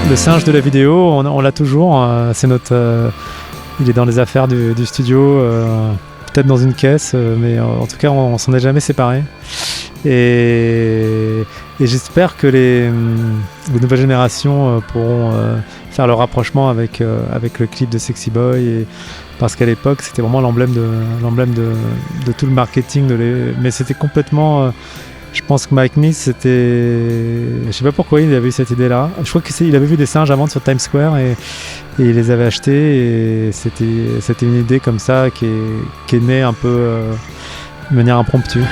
Le singe de la vidéo, on l'a toujours. C'est notre, il est dans les affaires du studio, peut-être dans une caisse, mais en tout cas, on s'en est jamais séparés. Et j'espère que les nouvelles générations pourront faire le rapprochement avec le clip de Sexy Boy, parce qu'à l'époque c'était vraiment l'emblème de tout le marketing mais c'était complètement je pense que Mike Smith, je sais pas pourquoi il avait eu cette idée là. Je crois qu'il avait vu des singes à vendre sur Times Square et il les avait achetés, et c'était une idée comme ça qui est née un peu de manière impromptue.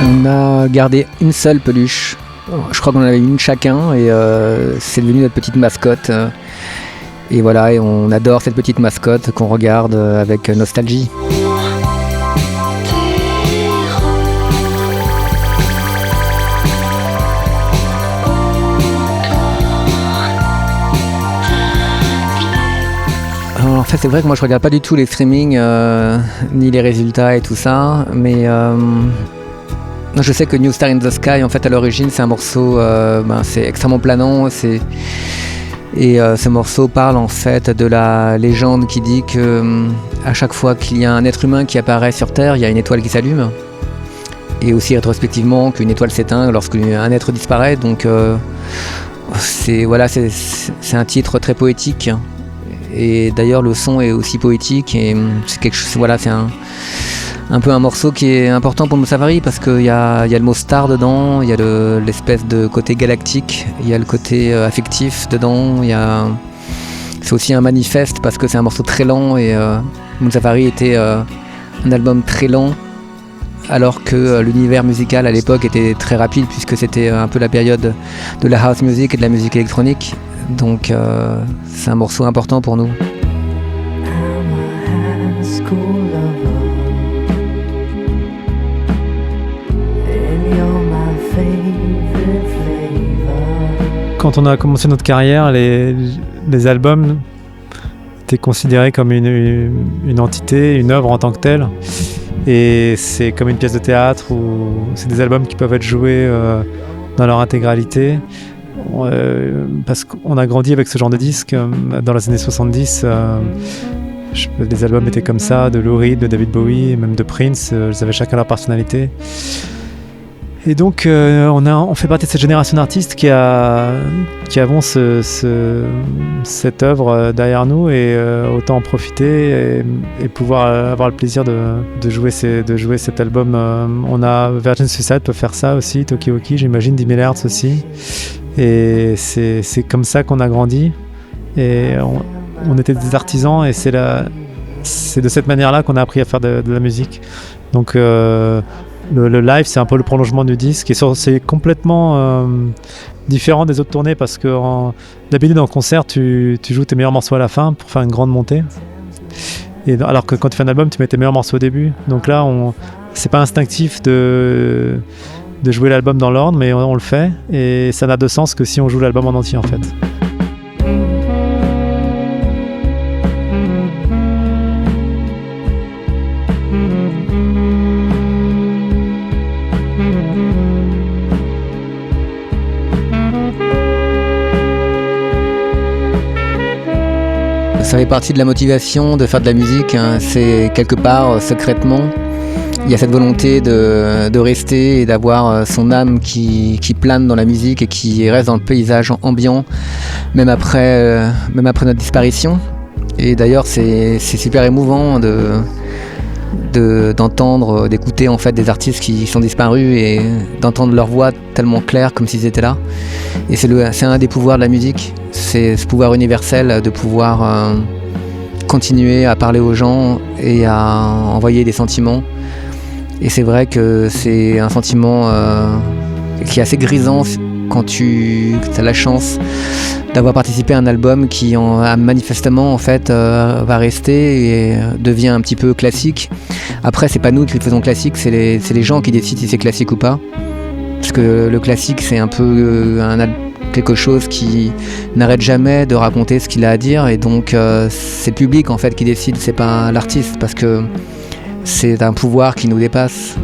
On a gardé une seule peluche. Je crois qu'on en avait une chacun, et c'est devenu notre petite mascotte. Et voilà, et on adore cette petite mascotte qu'on regarde avec nostalgie. Alors, en fait, c'est vrai que moi je regarde pas du tout les streamings ni les résultats et tout ça, mais je sais que New Star in the Sky, en fait, à l'origine, c'est un morceau, c'est extrêmement planant, et ce morceau parle en fait de la légende qui dit que à chaque fois qu'il y a un être humain qui apparaît sur Terre, il y a une étoile qui s'allume, et aussi rétrospectivement qu'une étoile s'éteint lorsqu'un être disparaît. Donc c'est un titre très poétique, et d'ailleurs le son est aussi poétique, et c'est quelque chose, c'est un peu un morceau qui est important pour Moussafari, parce qu'il y a le mot star dedans, il y a l'espèce de côté galactique, il y a le côté affectif dedans, c'est aussi un manifeste parce que c'est un morceau très lent, et Moussafari était un album très lent, alors que l'univers musical à l'époque était très rapide, puisque c'était un peu la période de la house music et de la musique électronique. Donc c'est un morceau important pour nous. Quand on a commencé notre carrière, les albums étaient considérés comme une entité, une œuvre en tant que telle. Et c'est comme une pièce de théâtre, où c'est des albums qui peuvent être joués dans leur intégralité. Parce qu'on a grandi avec ce genre de disques dans les années 70. Les albums étaient comme ça, de Lou Reed, de David Bowie, même de Prince. Ils avaient chacun leur personnalité. Et donc on fait partie de cette génération d'artistes qui avons cette œuvre derrière nous, et autant en profiter et pouvoir avoir le plaisir de jouer cet album. On a Virgin Suicide peut faire ça aussi, Toki Oki, j'imagine 10 000 Hertz aussi, et c'est comme ça qu'on a grandi, et on était des artisans, et c'est de cette manière-là qu'on a appris à faire de la musique. Donc le live, c'est un peu le prolongement du disque, et c'est complètement différent des autres tournées, parce que d'habitude en concert, tu joues tes meilleurs morceaux à la fin pour faire une grande montée, alors que quand tu fais un album, tu mets tes meilleurs morceaux au début. Donc là, c'est pas instinctif de jouer l'album dans l'ordre, mais on le fait, et ça n'a de sens que si on joue l'album en entier, en fait. Ça fait partie de la motivation de faire de la musique, c'est quelque part secrètement. Il y a cette volonté de rester et d'avoir son âme qui plane dans la musique et qui reste dans le paysage ambiant, même après notre disparition. Et d'ailleurs c'est super émouvant d'entendre, d'écouter en fait des artistes qui sont disparus, et d'entendre leur voix tellement claire comme s'ils étaient là. Et c'est un des pouvoirs de la musique, c'est ce pouvoir universel de pouvoir continuer à parler aux gens et à envoyer des sentiments. Et c'est vrai que c'est un sentiment qui est assez grisant quand tu as la chance d'avoir participé à un album qui manifestement en fait va rester et devient un petit peu classique. Après, c'est pas nous qui le faisons classique, c'est les gens qui décident si c'est classique ou pas. Parce que le classique, c'est un peu quelque chose qui n'arrête jamais de raconter ce qu'il a à dire, et donc c'est le public en fait qui décide, c'est pas l'artiste, parce que c'est un pouvoir qui nous dépasse.